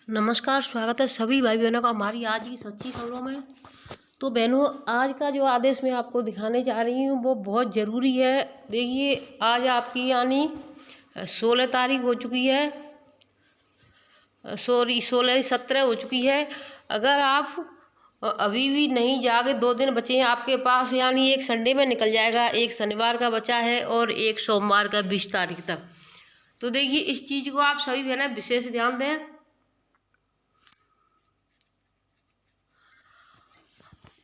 नमस्कार, स्वागत है सभी भाई बहनों का हमारी आज की सच्ची खबरों में। तो बहनों, आज का जो आदेश मैं आपको दिखाने जा रही हूँ वो बहुत ज़रूरी है। देखिए, आज आपकी यानी 16 तारीख हो चुकी है, सॉरी 17 हो चुकी है। अगर आप अभी भी नहीं जागे, 2 दिन बचे हैं आपके पास, यानी एक संडे में निकल जाएगा, एक शनिवार का बचा है और एक सोमवार का 20 तारीख तक। तो देखिए, इस चीज़ को आप सभी बहनें विशेष ध्यान दें।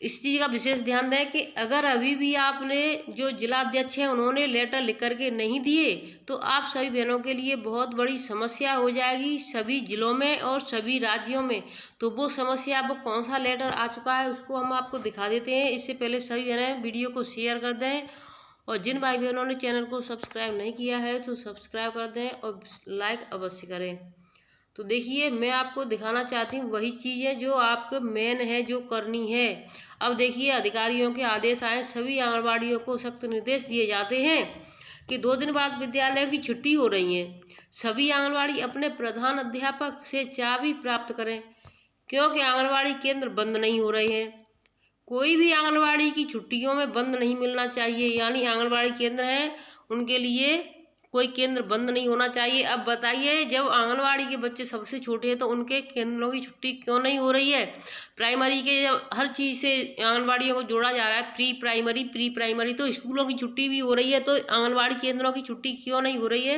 इस चीज़ का विशेष ध्यान दें कि अगर अभी भी आपने जो जिलाध्यक्ष हैं उन्होंने लेटर लिख करके नहीं दिए तो आप सभी बहनों के लिए बहुत बड़ी समस्या हो जाएगी सभी जिलों में और सभी राज्यों में। तो वो समस्या, अब कौन सा लेटर आ चुका है उसको हम आपको दिखा देते हैं। इससे पहले सभी बहनें वीडियो को शेयर कर दें और जिन भाई बहनों ने चैनल को सब्सक्राइब नहीं किया है तो सब्सक्राइब कर दें और लाइक अवश्य करें। तो देखिए, मैं आपको दिखाना चाहती हूँ वही चीज़ें जो आपको मेन है, जो करनी है। अब देखिए, अधिकारियों के आदेश आए, सभी आंगनबाड़ियों को सख्त निर्देश दिए जाते हैं कि 2 दिन बाद विद्यालय की छुट्टी हो रही है। सभी आंगनबाड़ी अपने प्रधान अध्यापक से चाबी प्राप्त करें, क्योंकि आंगनबाड़ी केंद्र बंद नहीं हो रहे हैं। कोई भी आंगनबाड़ी की छुट्टियों में बंद नहीं मिलना चाहिए, यानी आंगनबाड़ी केंद्र हैं उनके लिए कोई केंद्र बंद नहीं होना चाहिए। अब बताइए, जब आंगनबाड़ी के बच्चे सबसे छोटे हैं तो उनके केंद्रों की छुट्टी क्यों नहीं हो रही है? प्राइमरी के जब हर चीज़ से आंगनबाड़ियों को जोड़ा जा रहा है, प्री प्राइमरी तो स्कूलों की छुट्टी भी हो रही है, तो आंगनबाड़ी केंद्रों की छुट्टी क्यों नहीं हो रही है?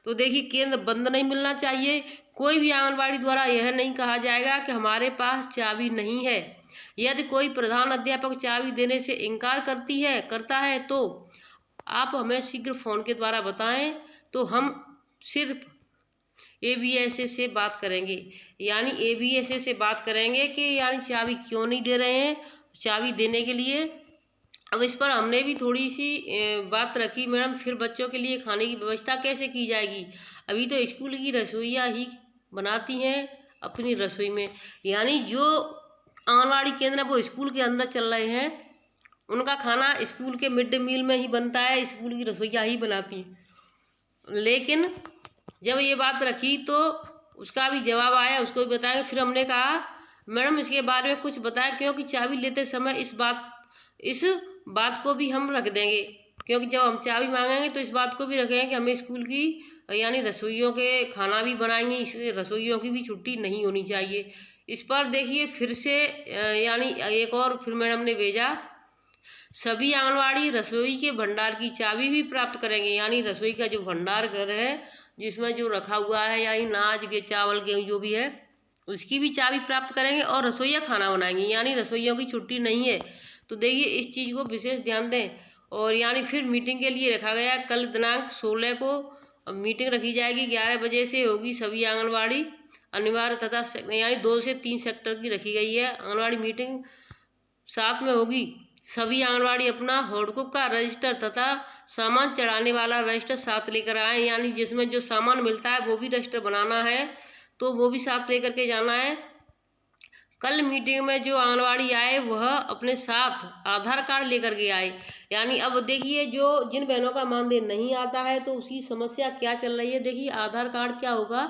तो देखिए, केंद्र बंद नहीं मिलना चाहिए। कोई भी आंगनबाड़ी द्वारा यह नहीं कहा जाएगा कि हमारे पास चाबी नहीं है। यदि कोई प्रधान अध्यापक चाबी देने से इनकार करता है तो आप हमें शीघ्र फ़ोन के द्वारा बताएं, तो हम सिर्फ ABSA से बात करेंगे, यानी ABSA से बात करेंगे कि यानी चाबी क्यों नहीं दे रहे हैं, चाबी देने के लिए। अब इस पर हमने भी थोड़ी सी बात रखी, मैडम फिर बच्चों के लिए खाने की व्यवस्था कैसे की जाएगी? अभी तो स्कूल की रसोइयाँ ही बनाती हैं अपनी रसोई में, यानी जो आंगनबाड़ी केंद्र है वो स्कूल के अंदर चल रहे हैं, उनका खाना स्कूल के मिड डे मील में ही बनता है, स्कूल की रसोइयाँ ही बनाती हैं। लेकिन जब ये बात रखी तो उसका भी जवाब आया, उसको भी बताएंगे। फिर हमने कहा मैडम इसके बारे में कुछ बताएं, क्योंकि चाबी लेते समय इस बात को भी हम रख देंगे, क्योंकि जब हम चाबी मांगेंगे तो इस बात को भी रखेंगे कि हमें स्कूल की यानी रसोइयों के खाना भी बनाएंगे, इसलिए रसोइयों की भी छुट्टी नहीं होनी चाहिए। इस पर देखिए फिर से यानी एक और फिर मैडम ने भेजा, सभी आंगनबाड़ी रसोई के भंडार की चाबी भी प्राप्त करेंगे, यानी रसोई का जो भंडार घर है जिसमें जो रखा हुआ है यानी अनाज के चावल गेहूँ जो भी है उसकी भी चाबी प्राप्त करेंगे और रसोइया खाना बनाएंगी, यानी रसोइयों की छुट्टी नहीं है। तो देखिए, इस चीज़ को विशेष ध्यान दें। और यानी फिर मीटिंग के लिए रखा गया है, कल दिनांक 16 को मीटिंग रखी जाएगी, 11 बजे से होगी। सभी आंगनबाड़ी अनिवार्य तथा यानी 2 से 3 सेक्टर की रखी गई है आंगनबाड़ी मीटिंग, साथ में होगी। सभी आंगनबाड़ी अपना हॉटकुक का रजिस्टर तथा सामान चढ़ाने वाला रजिस्टर साथ लेकर आए, यानी जिसमें जो सामान मिलता है वो भी रजिस्टर बनाना है, तो वो भी साथ लेकर के जाना है। कल मीटिंग में जो आंगनबाड़ी आए वह अपने साथ आधार कार्ड लेकर के आए, यानी अब देखिए, जो जिन बहनों का मानदेय नहीं आता है तो उसकी समस्या क्या चल रही है। देखिए, आधार कार्ड क्या होगा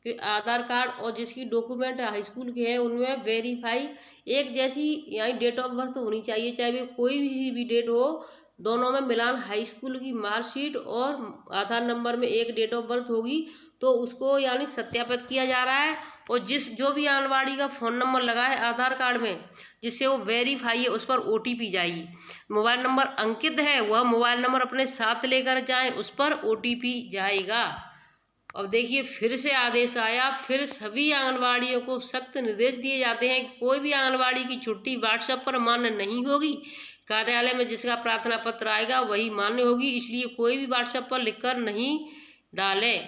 कि आधार कार्ड और जिसकी डॉक्यूमेंट हाई स्कूल के हैं उनमें वेरीफाई एक जैसी यानी डेट ऑफ बर्थ होनी चाहिए, चाहे वे कोई भी डेट हो, दोनों में मिलान हाई स्कूल की मार्कशीट और आधार नंबर में एक डेट ऑफ बर्थ होगी, तो उसको यानी सत्यापित किया जा रहा है। और जो भी आंगनबाड़ी का फ़ोन नंबर लगा है आधार कार्ड में जिससे वो वेरीफाई है, उस पर OTP जाएगी। मोबाइल नंबर अंकित है वह मोबाइल नंबर अपने साथ लेकर जाएं, उस पर OTP जाएगा। अब देखिए, फिर से आदेश आया, फिर सभी आंगनबाड़ियों को सख्त निर्देश दिए जाते हैं कि कोई भी आंगनबाड़ी की छुट्टी व्हाट्सएप पर मान्य नहीं होगी। कार्यालय में जिसका प्रार्थना पत्र आएगा वही मान्य होगी, इसलिए कोई भी व्हाट्सएप पर लिखकर नहीं डालें।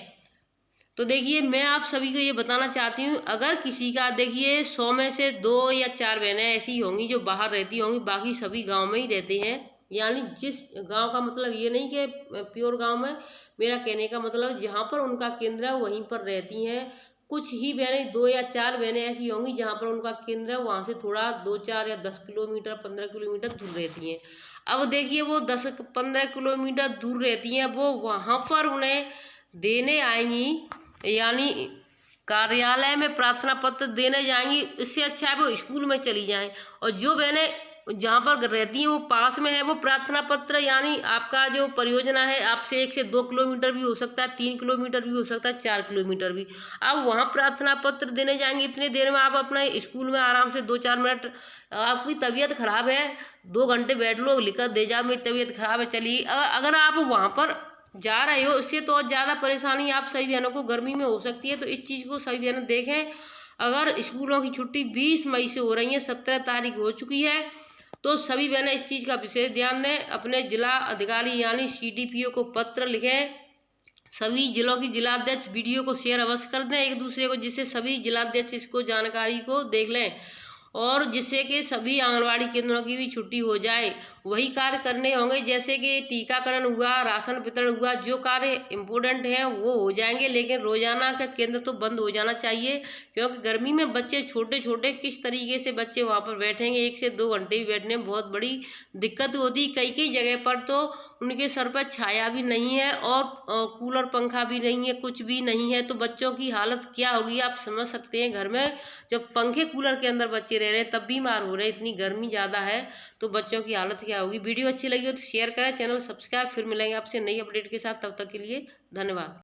तो देखिए, मैं आप सभी को ये बताना चाहती हूँ, अगर किसी का देखिए 100 में से 2 या 4 बहनें ऐसी होंगी जो बाहर रहती होंगी, बाकी सभी गाँव में ही रहते हैं, यानी जिस गांव का मतलब ये नहीं कि प्योर गांव में, मेरा कहने का मतलब जहाँ पर उनका केंद्र है वहीं पर रहती हैं। कुछ ही बहनें 2 या 4 बहनें ऐसी होंगी जहाँ पर उनका केंद्र है, वहाँ से थोड़ा 2-4 या 10 किलोमीटर 15 किलोमीटर दूर रहती हैं। अब देखिए, वो 10-15 किलोमीटर दूर रहती हैं, वो वहाँ पर उन्हें देने आएंगी, यानी कार्यालय में प्रार्थना पत्र देने जाएंगी, इससे अच्छा है वो स्कूल में चली जाएं। और जो बहनें जहाँ पर रहती हैं वो पास में है, वो प्रार्थना पत्र यानी आपका जो परियोजना है आपसे 1 से 2 किलोमीटर भी हो सकता है, 3 किलोमीटर भी हो सकता है, 4 किलोमीटर भी। आप वहाँ प्रार्थना पत्र देने जाएंगे, इतनी देर में आप अपने स्कूल में आराम से 2-4 मिनट, आपकी तबीयत खराब है 2 घंटे बैठ लो, लिखकर दे जाओ मेरी तबीयत खराब है चलिए। अगर आप वहाँ पर जा रहे हो, इससे तो और ज़्यादा परेशानी आप सभी बहनों को गर्मी में हो सकती है। तो इस चीज़ को सभी बहनों देखें। अगर स्कूलों की छुट्टी 20 मई से हो रही है, 17 तारीख हो चुकी है, तो सभी बहनें इस चीज़ का विशेष ध्यान दें। अपने जिला अधिकारी यानी CDPO को पत्र लिखें। सभी जिलों की जिलाध्यक्ष वीडियो को शेयर अवश्य कर दें एक दूसरे को, जिससे सभी जिलाध्यक्ष इसको जानकारी को देख लें और जिससे कि सभी आंगनवाड़ी केंद्रों की भी छुट्टी हो जाए। वही कार्य करने होंगे जैसे कि टीकाकरण हुआ, राशन वितरण हुआ, जो कार्य इम्पोर्टेंट हैं वो हो जाएंगे, लेकिन रोजाना का केंद्र तो बंद हो जाना चाहिए। क्योंकि गर्मी में बच्चे छोटे छोटे किस तरीके से बच्चे वहाँ पर बैठेंगे, 1 से 2 घंटे भी बैठने में बहुत बड़ी दिक्कत होती। कई कई जगह पर तो उनके सर पर छाया भी नहीं है और कूलर पंखा भी नहीं है, कुछ भी नहीं है, तो बच्चों की हालत क्या होगी आप समझ सकते हैं। घर में जब पंखे कूलर के अंदर बच्चे रह रहे हैं तब बीमार हो रहे हैं, इतनी गर्मी ज़्यादा है, तो बच्चों की हालत क्या होगी। वीडियो अच्छी लगी हो तो शेयर करें, चैनल सब्सक्राइब। फिर मिलेंगे आपसे नई अपडेट के साथ, तब तक के लिए धन्यवाद।